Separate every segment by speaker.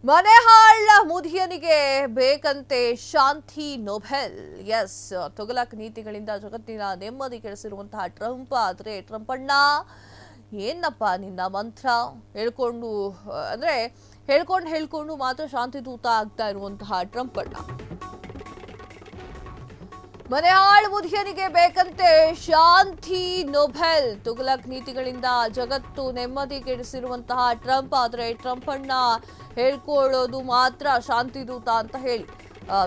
Speaker 1: ಮನೆಹಾಳ ಮುದಿಯನಿಗೆ ಬೇಕಂತೆ ಶಾಂತಿ Nobel. S, Tughlaq ನೀತಿಗಳಿಂದ ಜಗತ್ತಿನ ನೆಮ್ಮದಿ ಕೆಡಿಸಿರುವಂತಹ ಟ್ರಂಪ್ ಆದ್ರೆ ಟ್ರಂಪ್ ಅಣ್ಣ ಏನಪ್ಪ ನಿನ್ನ ಮಂತ್ರ ಹೇಳ್ಕೊಂಡು ಹೇಳ್ಕೊಂಡು ಮಾತ್ರ ಶಾಂತಿ ದೂತ ಆಗ್ತಾ ಇರುವಂತಹ ಟ್ರಂಪ್ ಅಣ್ಣ. ಮನೆಹಾಳ ಮುದಿಯನಿಗೆ ಬೇಕಂತೆ ಶಾಂತಿ ನೊಬೆಲ್. ತುಘಲಕ್ ನೀತಿಗಳಿಂದ ಜಗತ್ತು ನೆಮ್ಮದಿ ಕೆಡಿಸಿರುವಂತಹ ಟ್ರಂಪ್ ಆದ್ರೆ ಟ್ರಂಪ್ ಅಣ್ಣ ಹೇಳ್ಕೊಳ್ಳೋದು ಮಾತ್ರ ಶಾಂತಿ ದೂತ ಅಂತ ಹೇಳಿ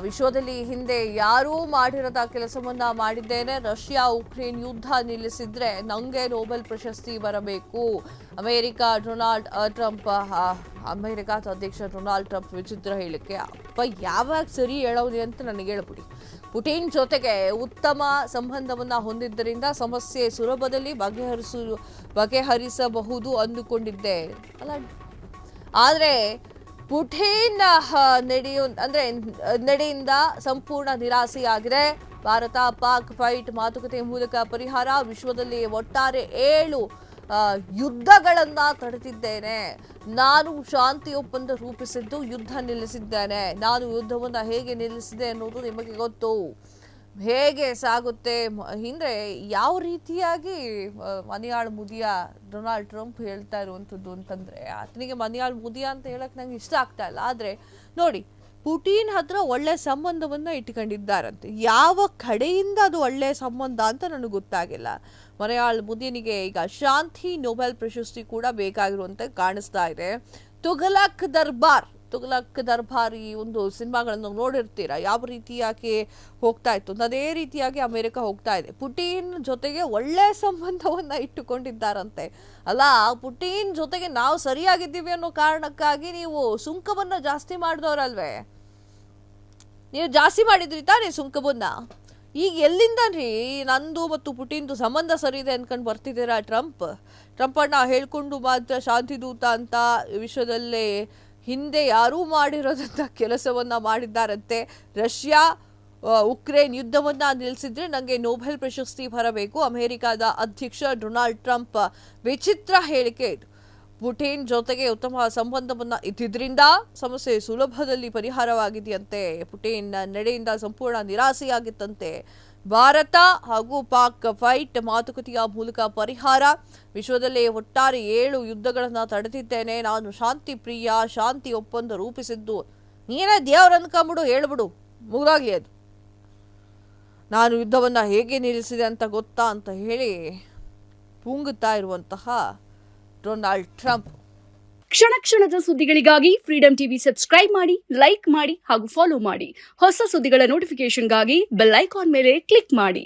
Speaker 1: ವಿಶ್ವದಲ್ಲಿ ಹಿಂದೆ ಯಾರೂ ಮಾಡಿರದ ಕೆಲಸವನ್ನ ಮಾಡಿದ್ದೇನೆ. ರಷ್ಯಾ ಉಕ್ರೇನ್ ಯುದ್ಧ ನಿಲ್ಲಿಸಿದ್ರೆ ನಂಗೆ ನೊಬೆಲ್ ಪ್ರಶಸ್ತಿ ಬರಬೇಕು. ಅಮೆರಿಕಾದ ಅಧ್ಯಕ್ಷ ಡೊನಾಲ್ಡ್ ಟ್ರಂಪ್ ವಿಚಿತ್ರ ಹೇಳಿಕೆ. ಅಪ್ಪ ಯಾವಾಗ ಸರಿ ಹೇಳೋದು ಅಂತ ನನಗೆ ಹೇಳ್ಬಿಡಿ. ಪುಟಿನ್ ಜೊತೆಗೆ ಉತ್ತಮ ಸಂಬಂಧವನ್ನ ಹೊಂದಿದ್ದರಿಂದ ಸಮಸ್ಯೆ ಸುಲಭದಲ್ಲಿ ಬಗೆಹರಿಸಬಹುದು ಅಂದುಕೊಂಡಿದ್ದೆ ಅಲ್ಲ. ಆದ್ರೆ ಪುಟಿನ್ ನಡೆಯಿಂದ ಸಂಪೂರ್ಣ ನಿರಾಸೆಯಾಗಿದೆ. ಭಾರತ ಪಾಕ್ ಫೈಟ್ ಮಾತುಕತೆ ಮೂಲಕ ಪರಿಹಾರ. ವಿಶ್ವದಲ್ಲಿ ಒಟ್ಟಾರೆ 7 ಯುದ್ಧಗಳನ್ನ ತಡೆದಿದ್ದೇನೆ. ನಾನು ಶಾಂತಿ ಒಪ್ಪಂದ ರೂಪಿಸಿದ್ದು ಯುದ್ಧ ನಿಲ್ಲಿಸಿದ್ದೇನೆ. ನಾನು ಯುದ್ಧವನ್ನ ಹೇಗೆ ನಿಲ್ಲಿಸಿದೆ ಅನ್ನೋದು ನಿಮಗೆ ಗೊತ್ತು. ಹೇಗೆ ಸಾಗುತ್ತೆ ಹಿಂದೆ ಯಾವ ರೀತಿಯಾಗಿ ಮನೆಯಾಳ ಮುದಿಯ ಡೊನಾಲ್ಡ್ ಟ್ರಂಪ್ ಹೇಳ್ತಾ ಇರುವಂಥದ್ದು ಅಂತಂದ್ರೆ, ಆತನಿಗೆ ಮನೆಯಾಳ ಮುದಿಯ ಅಂತ ಹೇಳಕ್ ನಂಗೆ ಇಷ್ಟ ಆಗ್ತಾ ಇಲ್ಲ. ಆದ್ರೆ ನೋಡಿ, ಪುಟಿನ್ ಹತ್ರ ಒಳ್ಳೆ ಸಂಬಂಧವನ್ನ ಇಟ್ಕೊಂಡಿದ್ದಾರಂತೆ. ಯಾವ ಕಡೆಯಿಂದ ಅದು ಒಳ್ಳೆ ಸಂಬಂಧ ಅಂತ ನನಗೆ ಗೊತ್ತಾಗಿಲ್ಲ. ಮನೆಯಾಳ ಮುದಿಯನಿಗೆ ಈಗ ಶಾಂತಿ ನೊಬೆಲ್ ಪ್ರಶಸ್ತಿ ಕೂಡ ಬೇಕಾಗಿರುವಂತೆ ಕಾಣಿಸ್ತಾ ಇದೆ. ತುಘಲಕ್ ದರ್ಬಾರ್ ಈ ಒಂದು ಸಿನಿಮಾಗಳನ್ನು ನೋಡಿರ್ತೀರಾ, ಯಾವ ರೀತಿಯಾಗಿ ಹೋಗ್ತಾ ಇತ್ತು. ಅದೇ ರೀತಿಯಾಗಿ ಅಮೆರಿಕ ಹೋಗ್ತಾ ಇದೆ. ಪುಟಿನ್ ಜೊತೆಗೆ ಒಳ್ಳೆ ಸಂಬಂಧವನ್ನ ಇಟ್ಟುಕೊಂಡಿದ್ದಾರಂತೆ. ಅಲ್ಲ, ಪುಟಿನ್ ಜೊತೆಗೆ ನಾವು ಸರಿಯಾಗಿದ್ದೀವಿ ಅನ್ನೋ ಕಾರಣಕ್ಕಾಗಿ ನೀವು ಸುಂಕವನ್ನ ಜಾಸ್ತಿ ಮಾಡಿದವರಲ್ವೇ? ನೀವು ಜಾಸ್ತಿ ಮಾಡಿದ್ರಿ ತಾನೇ ಸುಂಕವನ್ನ. ಈಗ ಎಲ್ಲಿಂದನ್ರಿ ನಂದು ಮತ್ತು ಪುಟಿನ್ದು ಸಂಬಂಧ ಸರಿ ಇದೆ ಅನ್ಕೊಂಡು ಬರ್ತಿದ್ದೀರಾ? ಟ್ರಂಪ್ ಅಣ್ಣ ಹೇಳ್ಕೊಂಡು ಮಾತ್ರ ಶಾಂತಿ ದೂತ ಅಂತ ವಿಶ್ವದಲ್ಲೇ ಹಿಂದೆ ಯಾರೂ ಮಾಡಿರೋದಂಥ ಕೆಲಸವನ್ನ ಮಾಡಿದ್ದಾರಂತೆ. ರಷ್ಯಾ ಉಕ್ರೇನ್ ಯುದ್ಧವನ್ನ ನಿಲ್ಲಿಸಿದ್ರೆ ನನಗೆ ನೊಬೆಲ್ ಪ್ರಶಸ್ತಿ ಬರಬೇಕು. ಅಮೆರಿಕದ ಅಧ್ಯಕ್ಷ ಡೊನಾಲ್ಡ್ ಟ್ರಂಪ್ ವಿಚಿತ್ರ ಹೇಳಿಕೆ ಇದು. ಪುಟಿನ್ ಜೊತೆಗೆ ಉತ್ತಮ ಸಂಬಂಧವನ್ನ ಇದ್ದಿದ್ರಿಂದ ಸಮಸ್ಯೆ ಸುಲಭದಲ್ಲಿ ಪರಿಹಾರವಾಗಿದೆಯಂತೆ. ಪುಟಿನ್ ನಡೆಯಿಂದ ಸಂಪೂರ್ಣ ನಿರಾಸೆಯಾಗಿತ್ತಂತೆ. ಭಾರತ ಹಾಗೂ ಪಾಕ್ ಫೈಟ್ ಮಾತುಕತೆಯ ಮೂಲಕ ಪರಿಹಾರ. ವಿಶ್ವದಲ್ಲೇ ಒಟ್ಟಾರೆ 7 ಯುದ್ಧಗಳನ್ನ ತಡೆದಿದ್ದೇನೆ. ನಾನು ಶಾಂತಿ ಪ್ರಿಯ. ಶಾಂತಿ ಒಪ್ಪಂದ ರೂಪಿಸಿದ್ದು ನೀನೇ ದೇವ್ರ ಅನ್ಕೊಂಬಿಡು, ಹೇಳ್ಬಿಡು, ಮುಗಿದಾಗ್ಲಿ ಅದು. ನಾನು ಯುದ್ಧವನ್ನ ಹೇಗೆ ನಿಲ್ಲಿಸಿದೆ ಅಂತ ಗೊತ್ತಾ ಅಂತ ಹೇಳಿ ಪುಂಗುತ್ತಾ ಇರುವಂತಹ ಡೊನಾಲ್ಡ್ ಟ್ರಂಪ್.
Speaker 2: ಕ್ಷಣ ಕ್ಷಣದ ಸುದ್ದಿಗಳಿಗಾಗಿ ಫ್ರೀಡಂ ಟಿವಿ ಸಬ್ಸ್ಕ್ರೈಬ್ ಮಾಡಿ, ಲೈಕ್ ಮಾಡಿ ಹಾಗೂ ಫಾಲೋ ಮಾಡಿ. ಹೊಸ ಸುದ್ದಿಗಳ ನೋಟಿಫಿಕೇಶನ್ಗಾಗಿ ಬೆಲ್ ಐಕಾನ್ ಮೇಲೆ ಕ್ಲಿಕ್ ಮಾಡಿ.